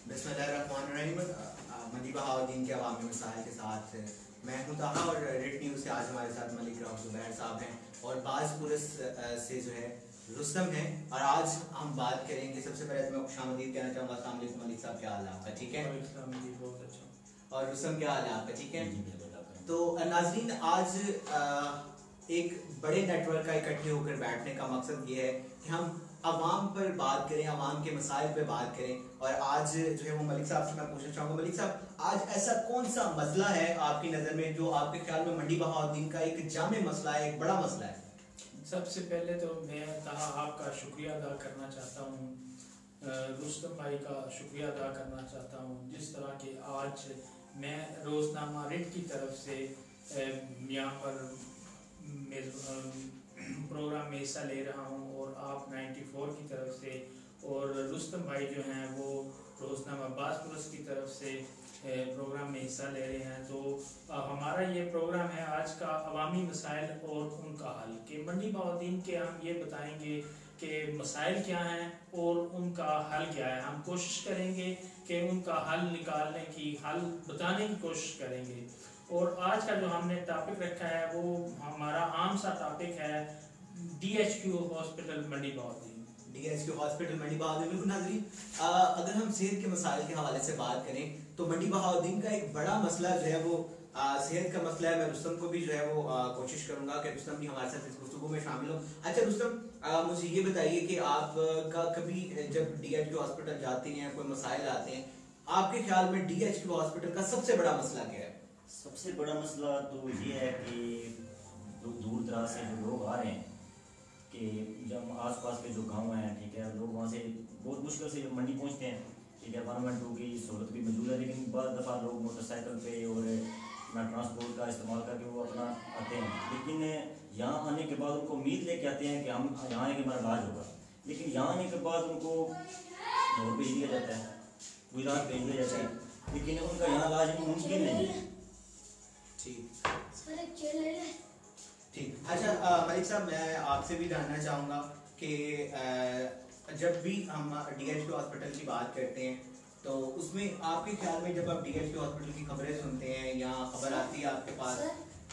बिस्मिल्लाहिर्रहमानिर्रहीम। मंडी बहाउद्दीन के अवामी मसाइल के साथ मैं हूं ताहा और रेड न्यूज़ से आज हमारे साथ मलिक राव जुबैर साहब हैं और बाज़पुरस से जो है रुस्तम हैं। और आज हम बात करेंगे, सबसे पहले तो मैं खुशामदीद कहना चाहूँगा। अस्सलाम वालेकुम मलिक साहब, क्या हाल है आपका? ठीक है। बहुत अच्छा। और रुस्तम, क्या हाल है आपका? ठीक है। तो नाज़रीन, आज एक बड़े नेटवर्क का इकट्ठे होकर बैठने का मकसद ये है कि हम अवाम पर बात करें, अवाम के मसाइल पे बात करें। और आज जो है वो मलिक साहब से मैं पूछना चाहूँगा, मलिक साहब, आज ऐसा कौन सा मसला है आपकी नज़र में जो आपके ख्याल में मंडी बहाउद्दीन का एक जामे मसला है, एक बड़ा मसला है? सबसे पहले तो मैं आपका शुक्रिया अदा करना चाहता हूँ, रुस्तम भाई का शुक्रिया अदा करना चाहता हूँ। जिस तरह के आज मैं रोज़नामा रिट की तरफ से यहाँ पर प्रोग्राम में हिस्सा ले रहा हूँ और आप 94 की तरफ से और रुस्तम भाई जो हैं वो रोज़नामा बाज़पुरस की तरफ से प्रोग्राम में हिस्सा ले रहे हैं। तो हमारा ये प्रोग्राम है आज का अवामी मसाइल और उनका हल। के मंडी बहाउद्दीन के हम ये बताएंगे कि मसाइल क्या हैं और उनका हल क्या है। हम कोशिश करेंगे कि उनका हल निकालने की, हल बताने की कोशिश करेंगे। और आज का जो हमने टॉपिक रखा है वो हमारा आम सा टॉपिक है DHQ हॉस्पिटल मंडी बहाउद्दीन। DHQ हॉस्पिटल मंडी बहाउद्दीन। बिल्कुल नाज़रीन, अगर हम सेहत के मसाइल के हवाले से बात करें तो मंडी बहाउद्दीन का एक बड़ा मसला जो है वो सेहत का मसला है। मैं रुस्तम को भी जो है वो कोशिश करूंगा कि रुस्तम भी हमारे साथ इस गुफ्तगू में शामिल हो। अच्छा रुस्तम, मुझे ये बताइए कि आपका कभी जब DHQ हॉस्पिटल जाते हैं, कोई मसाइल आते हैं, आपके ख्याल में DHQ हॉस्पिटल का सबसे बड़ा मसला क्या है? सबसे बड़ा मसला तो ये है कि दूर दराज से जो लोग आ रहे हैं, कि जब आसपास के जो गांव हैं, ठीक है, लोग वहाँ से बहुत मुश्किल से मंडी पहुँचते हैं, ठीक है। 112 की सहूलत भी मौजूद है, लेकिन बहुत दफ़ा लोग मोटरसाइकिल पे और अपना ट्रांसपोर्ट का इस्तेमाल करके वो अपना आते हैं। लेकिन यहाँ आने के बाद उनको उम्मीद लेके आते हैं कि हम यहाँ आने के हमारा इलाज होगा, लेकिन यहाँ आने के बाद उनको लाहौर भेज दिया जाता है, गुजरात भेज दिया जाता है, लेकिन उनका यहाँ इलाज मुमकिन नहीं है। ठीक। अच्छा मलिक साहब, मैं आपसे भी जानना चाहूँगा कि जब भी हम DHQ हॉस्पिटल की बात करते हैं तो उसमें आपके ख्याल में जब आप DHQ हॉस्पिटल की खबरें सुनते हैं या खबर आती है आपके पास,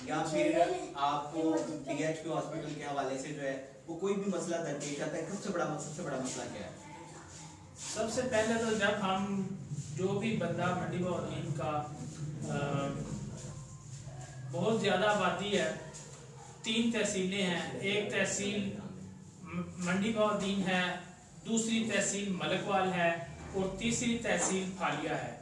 या फिर आपको DHQ हॉस्पिटल के हवाले से जो है वो कोई भी मसला दरपेश आता है, सबसे बड़ा मसला क्या है? सबसे पहले तो जब हम जो भी बंदा मंडी बहाउद्दीन का बहुत ज़्यादा आबादी है, 3 तहसीलें हैं, एक तहसील मंडी बहाउद्दीन है, दूसरी तहसील मलकवाल है और तीसरी तहसील फालिया है।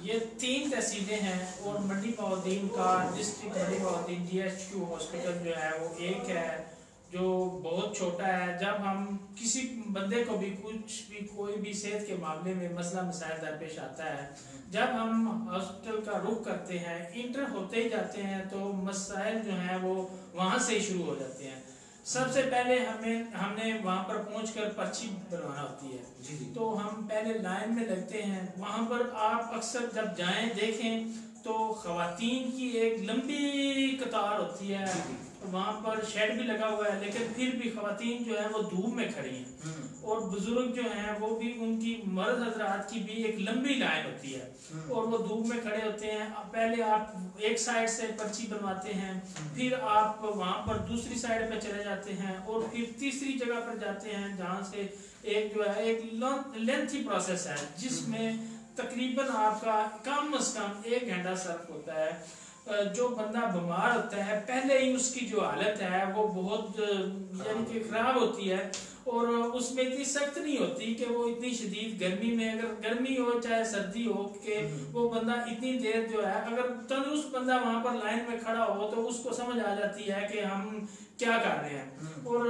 ये 3 तहसीलें हैं और मंडी बहाउद्दीन का डिस्ट्रिक्ट मंडी बहाउद्दीन DHQ हॉस्पिटल जो है वो एक है जो बहुत छोटा है। जब हम किसी बंदे को भी कोई भी सेहत के मामले में मसला मसाइल दरपेश आता है, जब हम हॉस्पिटल का रुख करते हैं, इंटर होते ही जाते हैं तो मसाइल जो हैं वो वहाँ से ही शुरू हो जाते हैं। सबसे पहले हमने वहाँ पर पहुँचकर पर्ची बनवाना होती है। जी। तो हम पहले लाइन में लगते हैं। वहाँ पर आप अक्सर जब जाएं देखें तो खवातीन की एक लंबी कतार होती है। वहाँ पर शेड भी लगा हुआ है, लेकिन फिर भी खवातीन जो है वो धूप में खड़ी हैं और बुजुर्ग जो हैं वो भी, उनकी मर्द हजरात की भी एक लंबी लाइन होती है और वो धूप में खड़े होते हैं। पहले आप एक साइड से पर्ची बनवाते हैं, फिर आप वहाँ पर दूसरी साइड पे चले जाते हैं और फिर तीसरी जगह पर जाते हैं जहाँ से एक जो है एक लेंथी प्रोसेस है जिसमें तकरीबन आपका कम से कम 1 घंटा सर्फ होता है। जो बंदा बीमार होता है पहले ही उसकी जो हालत है वो बहुत यानी कि खराब होती है और उसमें इतनी सख्त नहीं होती कि वो इतनी शदीद गर्मी में, अगर गर्मी हो चाहे सर्दी हो, कि वो बंदा इतनी देर जो है, अगर तंदुरुस्त बंदा वहाँ पर लाइन में खड़ा हो तो उसको समझ आ जाती है कि हम क्या कर रहे हैं। और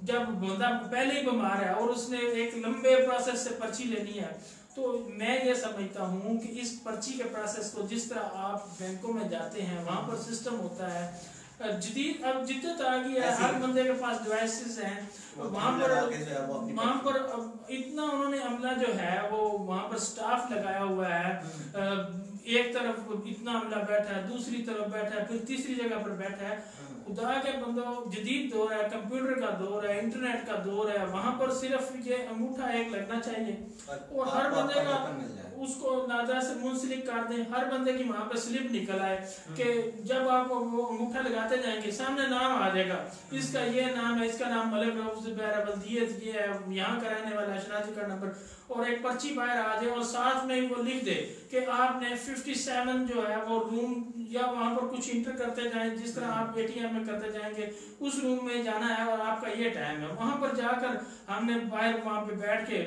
जब बंदा पहले ही बीमार है और उसने एक लंबे प्रोसेस से पर्ची लेनी है, तो मैं ये समझता हूँ कि इस पर्ची के प्रोसेस को जिस तरह आप बैंकों में जाते हैं वहाँ पर सिस्टम होता है जदीद, अब जिद्दत आ गई है, हर बंदे के पास डिवाइसेस हैं। वहाँ पर अब इतना उन्होंने अमला जो है वो वहाँ पर स्टाफ लगाया हुआ है, एक तरफ इतना अमला बैठा है, दूसरी तरफ बैठा है, फिर तीसरी जगह पर बैठा है। खुदा के बंदो, जदीद दौर है, कंप्यूटर का दौर है, इंटरनेट का दौर है, वहां पर सिर्फ ये अंगूठा एक लगना चाहिए और हर बंदे का उसको नादरा से मुंसलिक कर दें। हर बंदे की वहां पर स्लिप निकल आए कि जब आप वो अंगूठा लगाते जाएंगे सामने नाम आ जाएगा, इसका ये नाम है, इसका नाम मलिक रऊफ बल्दियत ये है, यहाँ का रहने वाला शनाजी का नंबर, और एक पर्ची बाहर आ जाए और साथ में वो लिख दे कि आपने 57 जो है वो रूम, या वहां पर कुछ इंटर करते जाएं जिस तरह आप एटीएम में करते जाएंगे, उस रूम में जाना है और आपका ये टाइम है। वहां पर जाकर हमने बाहर वहां पे बैठ के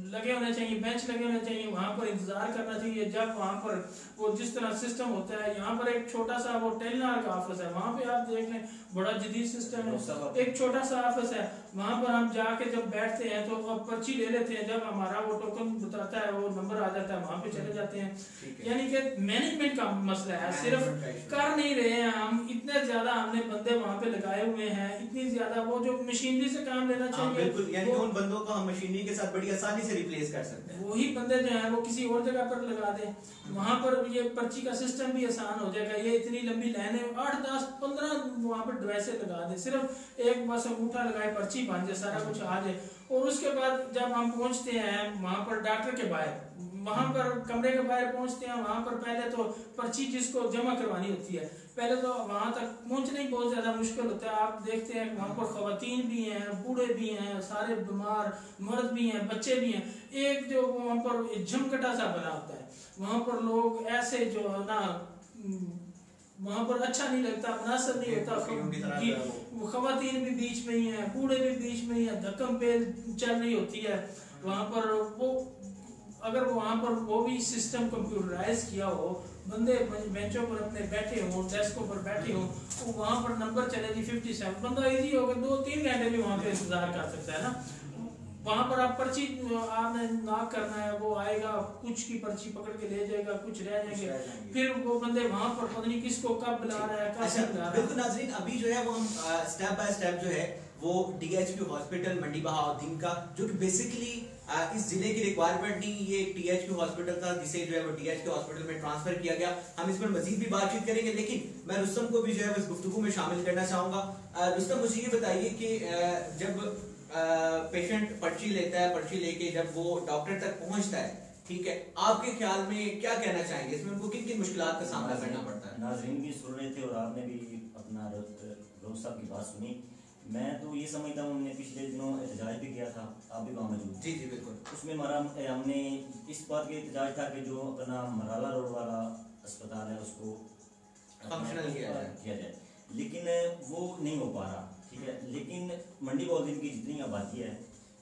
लगे होने चाहिए, बेंच लगे होने चाहिए, वहां पर इंतजार करना चाहिए। जब वहां पर वो जिस तरह सिस्टम होता है, यहाँ पर एक छोटा सा वो टेलनार का ऑफिस है, वहां पे आप देख लें बड़ा जदीद सिस्टम है, एक छोटा सा ऑफिस है, वहां पर हम जाके जब बैठते हैं तो अब पर्ची ले लेते हैं, जब हमारा वो टोकन बताता है वो नंबर आ जाता है, वहां पे चले जाते हैं। यानी कि मैनेजमेंट का मसला है, सिर्फ कर नहीं रहे हैं हम, इतने ज्यादा हमने बंदे वहां पे लगाए हुए हैं, इतनी ज्यादा वो जो मशीनरी से काम लेना चाहिए, बिल्कुल, यानी उन बंदों को हम मशीनरी के साथ बड़ी आसानी से रिप्लेस कर सकते हैं। वही बंदे जो है वो किसी और जगह पर लगा दें, वहां पर ये पर्ची का सिस्टम भी आसान हो जाएगा। ये इतनी लंबी लाइन है, 8, 10, 15 वहां पर डिवाइस लगा दें, सिर्फ एक बस अंगूठा लगाए, पर्ची बन जाए, सारा कुछ आ जाए। और उसके बाद जब हम पहुंचते हैं वहां पर डॉक्टर के बाहर, वहां पर कमरे के बाहर पहुंचते हैं, वहां पर पहले तो पर्ची जिसको जमा करवानी होती है, पहले तो वहां तक पहुंचना ही बहुत ज्यादा मुश्किल होता है। आप देखते हैं वहां पर खवातीन भी हैं, बूढ़े भी हैं, सारे बीमार मर्द भी हैं, बच्चे भी हैं। एक जो वहां पर झमकटा सा बना होता है, वहां पर लोग ऐसे जो है ना, वहां पर अच्छा नहीं लगता, मुनासिब नहीं होता। वो खवातीन भी बीच में ही है, बूढ़े भी बीच में ही है, धक्कम पेल चल रही होती है वहां पर। वो अगर वहां पर वो भी सिस्टम कंप्यूटराइज किया हो, बंदे बेंचों पर अपने बैठे हों, डेस्कों पर बैठे हों, तो वहां पर नंबर चले जी 57, बंदा इजी होगा 2-3 घंटे भी वहां पे इंतजार कर सकता है ना। वहां पर आप पर्ची आपने नॉक करना है, वो आएगा, कुछ की पर्ची पकड़ के ले जाएगा, कुछ रह जाएंगे, फिर वो बंदे वहां पर पता नहीं किसको कब बुला रहा है, कैसे बुला रहा है। बिल्कुल नाज़रीन, अभी जो है वो हम स्टेप बाय स्टेप जो है वो डीएचक्यू हॉस्पिटल मंडी बहाउद्दीन का, जो कि बेसिकली इस जिले की रिक्वायरमेंट नहीं, ये टीएचक्यू हॉस्पिटल था जिसे जो है वो डीएचक्यू हॉस्पिटल में ट्रांसफर किया गया। हम इस पर मजीद भी बातचीत करेंगे, लेकिन मैं रुस्तम को भी जो है इस गुफ्तगू में शामिल करना चाहूंगा। रुस्तम, मुझे ये बताइए कि जब पेशेंट पर्ची लेता है, पर्ची लेके जब वो डॉक्टर तक पहुंचता है, ठीक है, आपके ख्याल में क्या कहना चाहेंगे, इसमें उनको किन किन मुश्किलात का सामना करना पड़ता है? नाज़रीन भी सुन रहे थे और आपने भी अपना रोज साहब की बात सुनी। मैं तो ये समझता हूँ, हमने पिछले दिनों एहतजाज भी किया था, आप भी वहाँ मौजूद। जी जी बिल्कुल। उसमें हमने इस बात के एहतजाज था कि जो अपना मराला रोड वाला अस्पताल है उसको फंक्शनल किया जाए, लेकिन वो नहीं हो पा रहा, ठीक है। लेकिन मंडी बहाउद्दीन की जितनी आबादी है,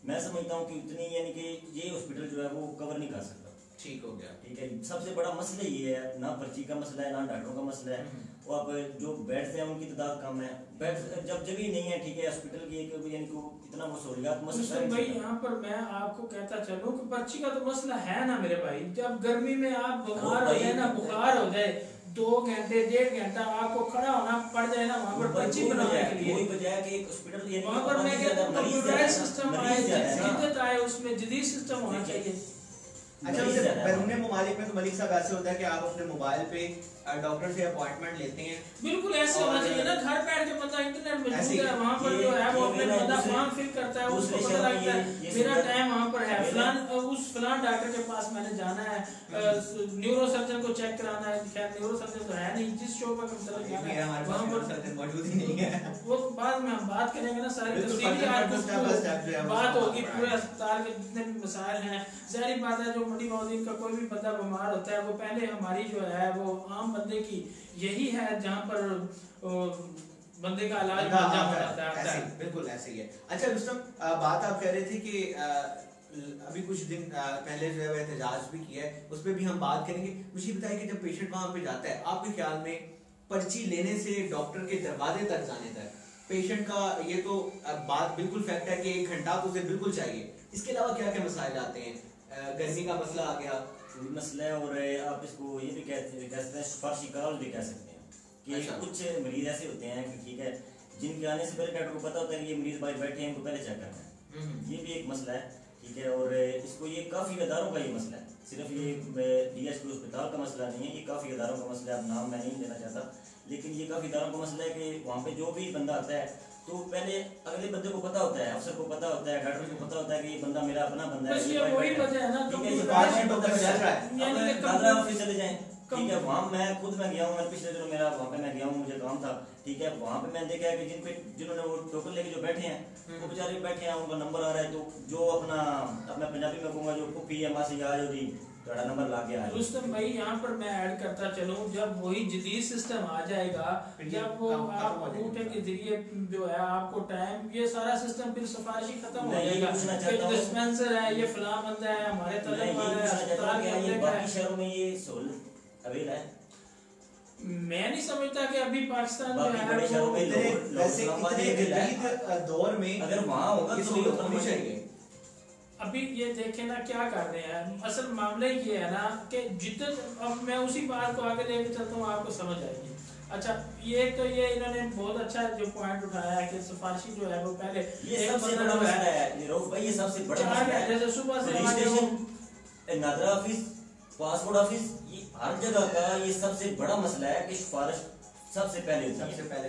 मैं समझता हूँ कि उतनी, यानी कि ये हॉस्पिटल जो है वो कवर नहीं कर सकता। ठीक हो गया, ठीक है। सबसे बड़ा मसला ये है, ना पर्ची का मसला है, ना डॉक्टरों का मसला है, और अब जो बेड्स हैं उनकी तादाद कम है, बेड्स जब जगह नहीं है, ठीक है, हॉस्पिटल की यानी कि इतना वो सहूलियात मसला भाई। यहाँ पर मैं आपको कहता चलूं कि पर्ची का तो मसला है ना मेरे भाई। जब गर्मी में आप बुखार हो जाए ना, बुखार हो जाए, 2 घंटे 1.5 घंटा आपको खड़ा होना पड़ जाए ना वहाँ पर पर्ची बनाने के लिए, वही वजह है कि एक हॉस्पिटल वहाँ पर मैं कहता हूँ कंप्यूटराइज्ड सिस्टम आए, जिद्दत आए, उसमें जदीद सिस्टम होना चाहिए। अच्छा, वैसे बैरूनी ममालिक में तो मलिक साहब ऐसे होता है कि आप अपने मोबाइल पे डॉक्टर से अपॉइंटमेंट लेते हैं, बिल्कुल ऐसे होना चाहिए ना। घर बैठ के बंदा इंटरनेट मौजूद है, वहाँ पर जो है वो अपने बंदा फॉर्म फिल करता है, उसको पता लगता है मेरा टाइम वहाँ पर है, फलान डॉक्टर के पास मैंने जाना है, न्यूरो सर्जन को चेक कराना है। खैर न्यूरो सर्जन तो है नहीं, जिस शो पर वहाँ पर मौजूद ही नहीं है, वो बाद में हम बात करेंगे ना, सारी तफसीली बात होगी पूरे अस्पताल के जितने भी मसाइल हैं। जाहिर बात है जो मंडी बहाउद्दीन का कोई भी बंदा बीमार होता है, वो पहले हमारी जो है वो आम बंदे की यही है जहाँ पर बंदे का इलाज होता है। बिल्कुल ऐसे ही है। अच्छा रुस्तम, बात आप कह रहे थे कि अभी कुछ दिन पहले जो है एहतजाज भी किया है, उस पर भी हम बात करेंगे। मुझे बताइए कि जब पेशेंट वहां पे जाता है, आपके ख्याल में पर्ची लेने से डॉक्टर के दरवाजे तक जाने तक पेशेंट का, ये तो बात बिल्कुल फैक्ट है कि 1 घंटा तो उसे बिल्कुल चाहिए, इसके अलावा क्या क्या मसाइल आते हैं? गर्मी का मसला आ गया, मसला है, और आप इसको ये भी कहते हैं सिफारशी करार भी कह सकते हैं कि अच्छा। कुछ मरीज ऐसे होते हैं कि ठीक है, जिनके आने से पहले डॉक्टर को पता होता है कि ये मरीज भाई बैठे हैं, इनको पहले चेक करना है, ये भी एक मसला है, ठीक है। और इसको ये काफ़ी अदारों का ये मसला है सिर्फ ये DHP अस्पताल का मसला नहीं है, ये काफ़ी इदारों का मसला है। अब नाम मैं नहीं लेना चाहता, लेकिन ये काफ़ी इदारों का मसला है कि वहाँ पे जो भी बंदा आता है तो पहले अगले बंदे को पता होता है, अफसर को पता होता है, डॉक्टर को पता होता है कि ये बंदा मेरा अपना बंदा है, ये वही वजह है ना, ठीक है, ये बात में बंदा चल रहा है। यानी कि दादरा ऑफिस चले जाएं, ठीक है, वहाँ मैं खुद मैं गया हूँ, मैं पिछले दिनों मेरा वहाँ पे मैं गया हूँ, मुझे काम था, ठीक है, वहाँ पे मैंने देखा है कि जिन्होंने वो टोकन लेके जो बैठे हैं वो बेचारे बैठे हैं, उनका नंबर आ रहा है, तो जो अपना पंजाबी में कहूँगा जो पुप्पी है मासी आ जो जी थोड़ा नंबर ला के आए। रुस्तम भाई यहाँ पर मैं ऐड करता चलूँ, जब वही जदीद सिस्टम आ जाएगा, जब वो आप अंगूठे के जरिए जो है आपको टाइम, ये सारा सिस्टम फिर सिफारिशी खत्म हो जाएगा। ये डिस्पेंसर है, ये फलां बंदा है, हमारे तलब वाला है, अस्पताल के अंदर का बाकी शहरों में ये सहूलत अवेल है। मैं नहीं समझता कि अभी पाकिस्तान जो बाकी है बड़े शहरों में वैसे इतने जदीद दौर में अगर वहाँ होगा ये तो सहूलत होनी चाहिए। अभी ये देखें ना क्या कर रहे हैं। असल मामला ये है ना कि जितने, अब मैं उसी बात को आगे लेके चलता हूँ, आपको समझ आएगी। अच्छा, ये तो ये इन्होंने बहुत अच्छा जो पॉइंट उठाया है कि सिफारिशी जो है वो पहले ये सबसे बड़ा मसला है निरोफ भाई, ये सबसे बड़ा मसला है। जैसे सुबह से registration, NADRA office, passport office, ये हर जगह का ये सबसे बड़ा मसला है कि सिफारिश सबसे पहले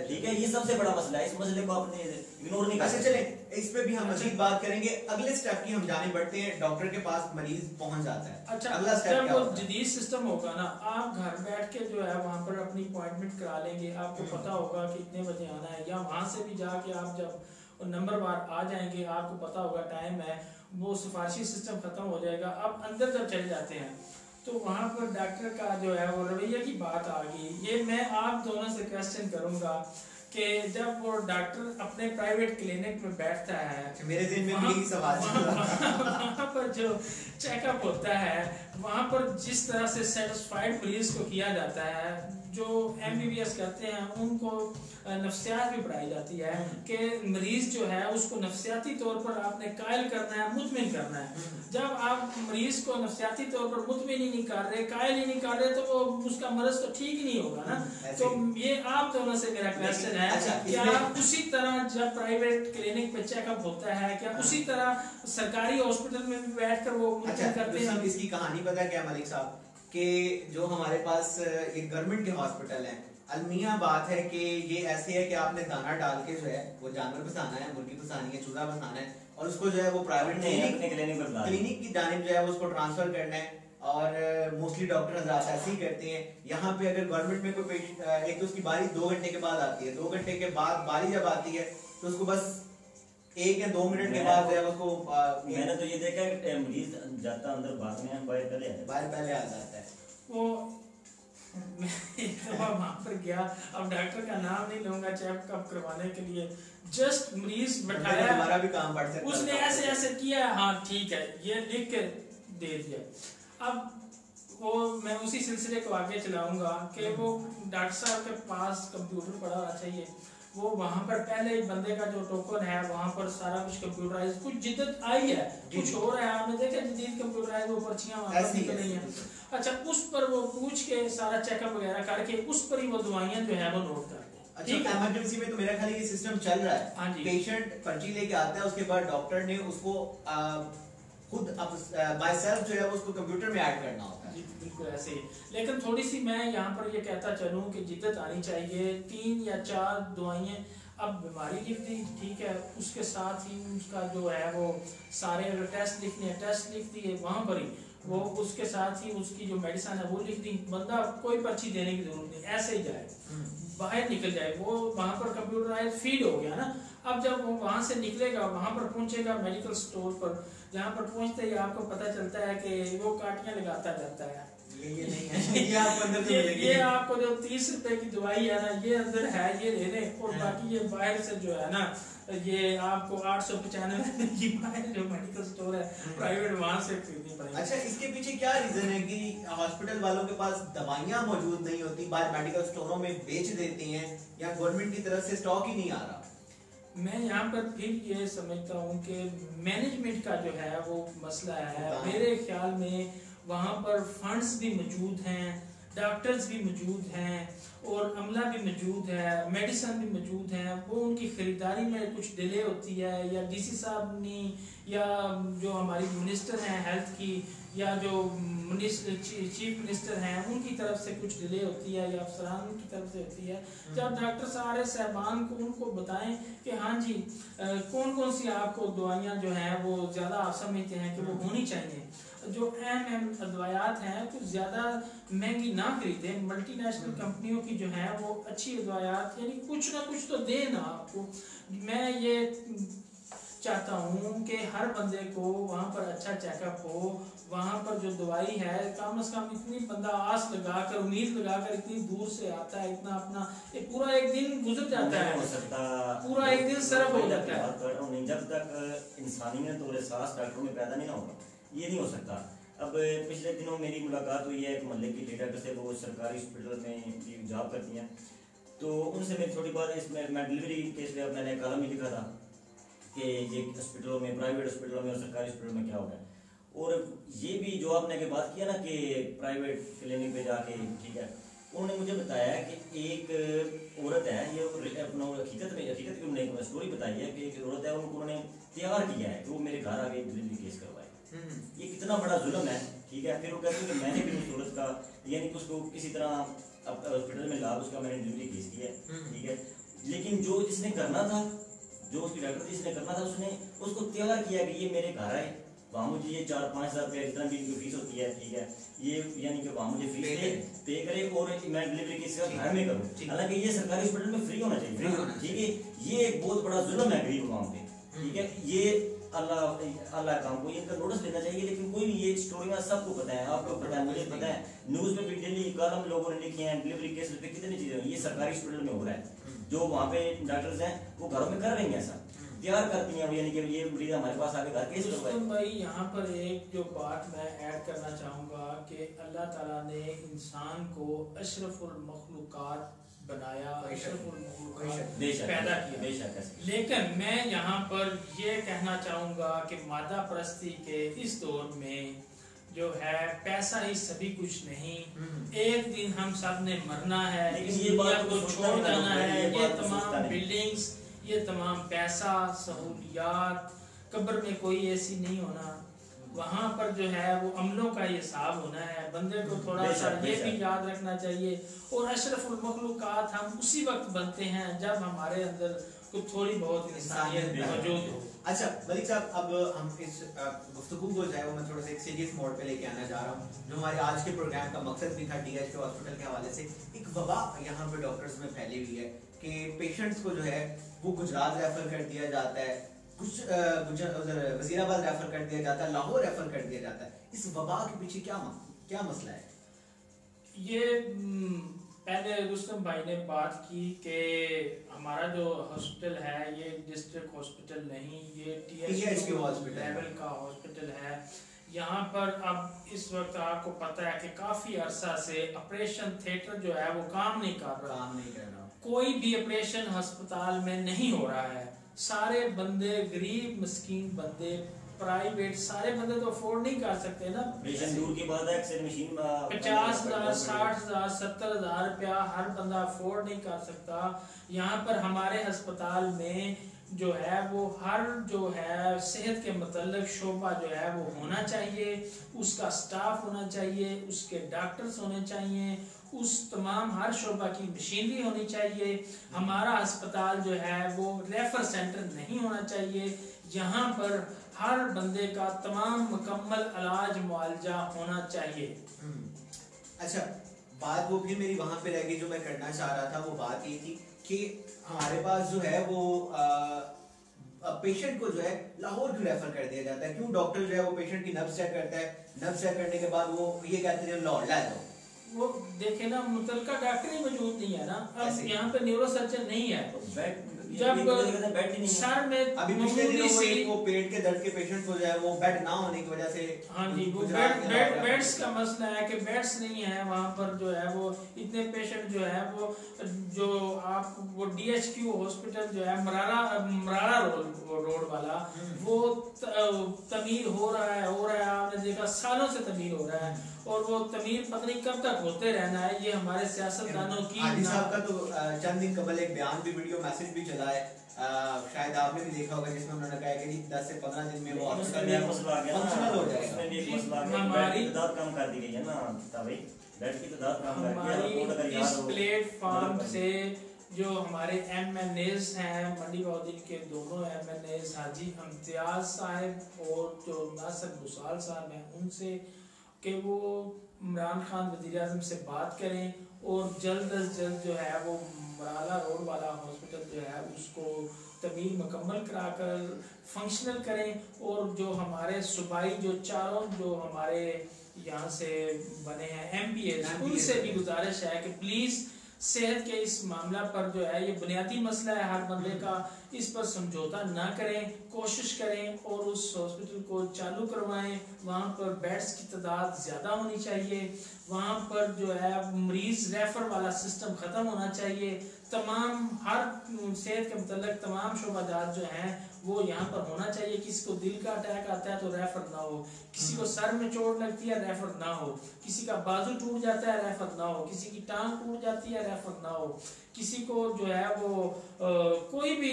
ठीक है, ये सबसे बड़ा मसला है। इस मसले को आपने इग्नोर नहीं कर सकते। चले इस पे भी हम मजीद बात करेंगे। अगले स्टेप की हम जाने बढ़ते हैं, डॉक्टर के पास मरीज पहुंच जाता है। अच्छा, अगला स्टेप जब क्या वो होता है? जदीद सिस्टम होगा ना, आप घर बैठ के जो है वहाँ पर अपनी अपॉइंटमेंट करा लेंगे, आपको पता होगा कि इतने बजे आना है, या वहाँ से भी जाके आप जब नंबर बार आ जाएंगे, आपको पता होगा टाइम है, वो सिफारिशी सिस्टम खत्म हो जाएगा। अब अंदर जब चले जाते हैं तो वहाँ पर डॉक्टर का जो है वो रवैया की बात आ गई। ये मैं आप दोनों से क्वेश्चन करूँगा कि जब वो डॉक्टर अपने प्राइवेट क्लिनिक में बैठता है, मेरे दिन में भी यही सवाल वहाँ पर जो चेकअप होता है, वहाँ पर जिस तरह से सेटिस्फाइड मरीज को किया जाता है, जो MBBS करते हैं उनको नफ्सियात भी पढ़ाई जाती है कि मरीज जो है उसको नफ्सियाती तौर पर आपने कायल करना है, मुतमिन करना है। जब आप मरीज को नफ्सियाती तौर पर मुतमिन ही नहीं कर रहे, कायल ही नहीं कर रहे, तो वो उसका मर्ज तो ठीक ही नहीं होगा ना। तो ये आप दोनों से मेरा क्वेश्चन है, क्या उसी तरह जब प्राइवेट क्लिनिक पे चेकअप होता है, क्या उसी तरह सरकारी हॉस्पिटल में भी बैठ कर वो मुतमिन करते हैं? इसकी कहानी पता है क्या मलिक साहब, कि जो हमारे पास ये गवर्नमेंट के हॉस्पिटल हैं, अलमिया बात है कि ये ऐसे है कि आपने दाना डाल के जो है वो जानवर फंसाना है, मुर्गी फंसानी है, चूजा फंसाना है, और उसको जो है वो प्राइवेट क्लिनिक की जानिब जो है उसको ट्रांसफर करना है। और मोस्टली डॉक्टर हज़रात ऐसे ही करते हैं। यहाँ पे अगर गवर्नमेंट में कोई पेशेंट, एक तो उसकी बारी 2 घंटे के बाद आती है, 2 घंटे के बाद बारी जब आती है तो उसको बस 1 या 2 मिनट के बाद जो है उसको मैंने तो ये देखा है मरीज जाता अंदर बाद में बाहर पहले आ जाता है वो वहाँ पर गया, अब डॉक्टर का नाम नहीं लूंगा चेकअप करवाने के लिए, जस्ट मरीज बैठाया, हमारा भी काम बढ़ सकता है, उसने ऐसे ऐसे किया, हाँ ठीक है, ये लिख के दे दिया। अब वो मैं उसी सिलसिले को आगे चलाऊंगा कि वो डॉक्टर साहब के पास कंप्यूटर पड़ा होना चाहिए। वो वहाँ पर पहले ही बंदे का जो टोकन है वहाँ पर सारा कुछ कंप्यूटराइज, कुछ जिद्दत आई है, कुछ हो रहा है, आपने देखा जदीद कंप्यूटराइज वो पर्चियाँ वहाँ पर निकल रही हैं। अच्छा, उस पर वो पूछ के सारा चेकअप वगैरह करके उस पर ही वो दवाइयाँ जो है वो नोट कर दे। अच्छा, इमरजेंसी में तो मेरा ख्याल ये सिस्टम चल रहा है। हाँ जी, पेशेंट पर्ची लेके आता है, उसके बाद डॉक्टर ने उसको खुद बाय सेल्फ जो है उसको कंप्यूटर में ऐड करना होता है। बिल्कुल ऐसे ही। लेकिन थोड़ी सी मैं यहाँ पर ये कहता चलूँ कि जिद्दत आनी चाहिए। 3 या 4 दवाइयाँ, अब बीमारी लिख दी, ठीक है, उसके साथ ही उसका जो है वो सारे अगर टेस्ट लिखने हैं टेस्ट लिख दिए वहाँ पर ही, वो उसके साथ ही उसकी जो मेडिसिन है वो लिख दी, बंदा कोई पर्ची देने की जरूरत नहीं, ऐसे ही जाए बाहर निकल जाए, वो वहाँ पर कंप्यूटराइज फीड हो गया ना। अब जब वो वहाँ से निकलेगा, वहाँ पर पहुँचेगा मेडिकल स्टोर पर, जहाँ पर पहुँचते ही आपको पता चलता है कि वो काटियाँ लगाता जाता है, ये नहीं है, ये आपको अंदर से मिलेगी। ये आपको जो 30 रुपए की दवाई है ना, ये अंदर है, ये ले लें, और बाकी ये बाहर से जो है ना, ये आपको 895 की बाहर जो मेडिकल स्टोर है प्राइवेट, वहाँ से खरीदनी पड़ेगी। अच्छा, इसके पीछे क्या रीजन है कि हॉस्पिटल वालों के पास दवाइयाँ मौजूद नहीं होती, बाहर मेडिकल स्टोरों में बेच देते हैं, या गवर्नमेंट की तरफ से स्टॉक ही नहीं आ रहा? मैं यहाँ पर फिर ये समझता हूँ कि मैनेजमेंट का जो है वो मसला है। मेरे ख्याल में वहाँ पर फंड्स भी मौजूद हैं, डॉक्टर्स भी मौजूद हैं और अमला भी मौजूद है, मेडिसन भी मौजूद हैं। वो उनकी ख़रीदारी में कुछ डिले होती है, या डीसी साहब ने, या जो हमारी मिनिस्टर हैं हेल्थ की, या जो चीफ मिनिस्टर हैं उनकी तरफ से कुछ डिले होती है, या अफसरान की तरफ से होती है। जब डॉक्टर सारे साहबान को उनको बताएं कि हाँ जी कौन कौन सी आपको दवाइयाँ जो हैं वो ज़्यादा आप समझते हैं कि वो होनी चाहिए, जो अहम अदवायात हैं कुछ ज़्यादा महंगी ना खरीदें। मल्टीनेशनल कंपनियों की जो है वो अच्छी अदवायात यानी कुछ ना कुछ तो दे ना आपको। मैं ये चाहता हूँ कि हर बंदे को वहाँ पर अच्छा चेकअप हो, वहाँ पर जो दवाई है कम से कम इतनी बंदा आस लगाकर उम्मीद लगाकर इतनी दूर से आता है, इतना अपना पूरा एक दिन गुजर जाता है, पूरा एक दिन सरफ हो जाता है। जब तक इंसानियत और एहसास डॉक्टरों में पैदा नहीं ना होगा ये नहीं हो सकता। अब पिछले दिनों मेरी मुलाकात हुई है एक मोहल्ले की डॉक्टर से, वो सरकारी हॉस्पिटल में जॉब करती हैं। तो उनसे मैं थोड़ी बात इसमें मैं डिलीवरी केस में मैंने कॉलम ही लिखा था कि ये हॉस्पिटलों में, प्राइवेट हॉस्पिटलों में और सरकारी हॉस्पिटलों में क्या हो गया। और ये भी जो आपने के बात किया ना कि प्राइवेट क्लिनिक पे जाके, ठीक है, उन्होंने मुझे बताया कि एक औरत है, ये अपना हकीकत की उन्होंने स्टोरी बताई है कि एक औरत है, उनको उन्होंने तैयार किया है कि वो मेरे घर आके डिलीवरी केस करवाए। ये कितना बड़ा जुल्म है, ठीक है। फिर वो कहते हैं कि मैंने भी उस औरत का यानी कि उसको किसी तरह हॉस्पिटल में ला, उसका मैंने डिलीवरी केस किया, ठीक है। लेकिन जो जिसने करना था, जो उसकी डॉक्टर जिसने करना था, उसने उसको तैयार किया कि ये मेरे घर आए, वहाँ मुझे ये 4-5 हज़ार रुपया जितना भी इनकी फीस होती है, ठीक है, ये यानी कि वहाँ मुझे फीस पे करे और मैं डिलीवरी केस घर में करूँ। हालांकि ये सरकारी हॉस्पिटल में फ्री होना चाहिए, ठीक है। ये एक बहुत बड़ा जुल्म है गरीब गाँव पे, ठीक है। ये अल्लाह काम को इनका नोटिस लेना चाहिए, लेकिन कोई नहीं। ये स्टोरियाँ सबको पता है, आपको पता है, मुझे पता है, न्यूज़ में भी डेली कॉलम लोगों ने लिखे हैं डिलीवरी केस पे, कितनी चीज़ें। ये सरकारी हॉस्पिटल में हो रहा है, जो वहाँ पे डॉक्टर्स हैं वो घरों में कर रहे हैं, ऐसा तैयार करती हैं, यानी कि ये मरीज हमारे पास आके घर केस करवाए। भाई यहाँ पर एक जो बात मैं ऐड करना चाहूँगा कि अल्लाह ताला ने इंसान को अशरफुल मखलूकात बनाया, अशरफुल मखलूकात पैदा किया। लेकिन मैं यहाँ पर ये कहना चाहूँगा कि मादा परस्ती के इस दौर में जो है पैसा ही सभी कुछ नहीं। एक दिन हम सब ने मरना है, इस दुनिया को छोड़ जाना है। ये तमाम बिल्डिंग्स, ये तमाम पैसा, सहूलियात, कब्र में कोई ऐसी नहीं होना। वहाँ पर जो है वो अमलों का हिसाब होना है। बंदे को थोड़ा सा ये भी याद रखना चाहिए। और अशरफुल मखलूकात हम उसी वक्त बनते हैं जब हमारे अंदर कुछ थोड़ी बहुत इंसानियत मौजूद हो। अच्छा मलिक साहब, अब हम इस गुफ्तगू को जो है वो मैं थोड़ा सा एक सीरियस मोड पे लेके आना चाह रहा हूँ। जो हमारे आज के प्रोग्राम का मकसद भी था DHK हॉस्पिटल के हवाले से, एक वबा यहाँ पे डॉक्टर्स में फैली हुई है कि पेशेंट्स को जो है वो गुजरात रेफर कर दिया जाता है, कुछ वजीराबाद रेफर कर दिया जाता है, लाहौर रेफर कर दिया जाता है। इस वबा के पीछे क्या मसला है? ये पहले रुस्तम भाई ने बात की कि हमारा जो हॉस्पिटल है ये डिस्ट्रिक्ट हॉस्पिटल नहीं, ये THK लेवल का हॉस्पिटल है। यहाँ पर अब इस वक्त आपको पता है कि काफ़ी अरसा से ऑपरेशन थिएटर जो है वो काम नहीं कर रहा। कोई भी ऑपरेशन अस्पताल में नहीं हो रहा है। सारे बंदे गरीब मस्कीन बंदे, प्राइवेट सारे बंदे तो अफोर्ड नहीं कर सकते ना। दूर की बात है, 50,000, 60,000, 70,000 रुपया हर बंदा अफोर्ड नहीं कर सकता। यहाँ पर हमारे अस्पताल में जो है वो हर जो है सेहत के मतलब शोबा जो है वो होना चाहिए, उसका स्टाफ होना चाहिए, उसके डॉक्टर्स होने चाहिए, उस तमाम हर शोबा की मशीनरी होनी चाहिए। हमारा अस्पताल जो है वो रेफर सेंटर नहीं होना चाहिए। यहाँ पर हर बंदे का तमाम मुकम्मल इलाज मुआवजा होना चाहिए। अच्छा, बात वो फिर मेरी वहाँ पे रह गई जो मैं करना चाह रहा था। वो बात ये थी कि हमारे पास जो है वो पेशेंट को जो है लाहौर क्यों रेफर कर दिया जाता है? क्यों डॉक्टर जो है वो पेशेंट की नब्ज चेक करता है, नब्ज चेक करने के बाद वो ये कहते हैं लाहौर ला जाओ। वो देखे ना, मुतलका डॉक्टर ही मौजूद नहीं है ना। अब यहाँ पे न्यूरो सर्जन नहीं है, जब बेड ही नहीं है। सर में अभी पिछले दिनों वो सी एक वो पेट के दर्द के पेशेंट को जो है वो बेड ना होने की वजह से हाँ जी वो गुजरात में रहा है। बेड्स का मसला है कि बेड्स नहीं है वहाँ पर जो है वो इतने पेशेंट जो है वो जो आप वो DHQ हॉस्पिटल जो है मराड़ा रोड वाला वो तमीर हो रहा है आपने देखा सालों से तमीर हो रहा है और वो तमीर पता नहीं कब तक होते रहना है। ये हमारे सियासतदानों की हाजी साहब का तो चंद दिन कबल एक बयान भी वीडियो मैसेज भी चला है, शायद आपने भी देखा होगा, जिसमें उन्होंने कहा है कि 10 से 15 दिन में वो फंक्शनल हो जाएगा। हमारी तादाद कम कर दी गई है ना भाई, बेड की तादाद कम कर दी हमारी इस प्लेटफॉर्म से जो हमारे MNAs हैं मंडी बहाउद्दीन के दोनों MNAs हाजी इम्तियाज साहब और जो नासिर बुसाल साहब हैं उनसे कि वो इमरान खान वज़ीर आज़म से बात करें और जल्द अज जल्द जो है वो मराला रोड वाला हॉस्पिटल जो है उसको तमीर मुकम्मल कराकर फंक्शनल करें और जो हमारे सूबाई जो चारों जो हमारे यहाँ से बने हैं MPAs उनसे भी गुजारिश है कि प्लीज़ सेहत के इस मामला पर जो है ये बुनियादी मसला है हर बंदे का, इस पर समझौता ना करें, कोशिश करें और उस हॉस्पिटल को चालू करवाएं। वहाँ पर बेड्स की तादाद ज़्यादा होनी चाहिए, वहाँ पर जो है मरीज रेफर वाला सिस्टम ख़त्म होना चाहिए। तमाम हर सेहत के मतलब तमाम शोबादार जो हैं वो यहाँ पर होना चाहिए। किसी को दिल का अटैक आता है तो रेफर ना हो, किसी को सर में चोट लगती है रेफर ना हो, किसी का बाजू टूट जाता है रेफर ना हो, किसी की टांग टूट जाती है रेफर ना हो, किसी को जो है वो कोई भी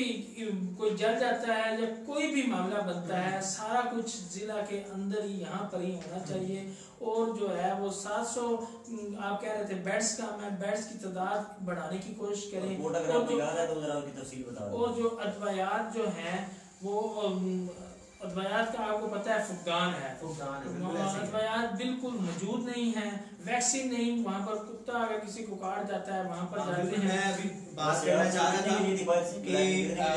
कोई जल जाता है या कोई भी मामला बनता है, सारा कुछ जिला के अंदर ही यहाँ पर ही होना चाहिए। और जो है वो 700 आप कह रहे थे बेड्स का, मैं बेड्स की तादाद बढ़ाने की कोशिश करें और जो अदवायात जो हैं वो अदवायात का आपको पता है फुकदान है, अदवायात बिल्कुल मौजूद नहीं है, वैक्सीन नहीं, वहाँ पर कुत्ता अगर किसी को काट जाता है वहाँ पर जाते हैं। मैं अभी बात करना चाह रहा था कि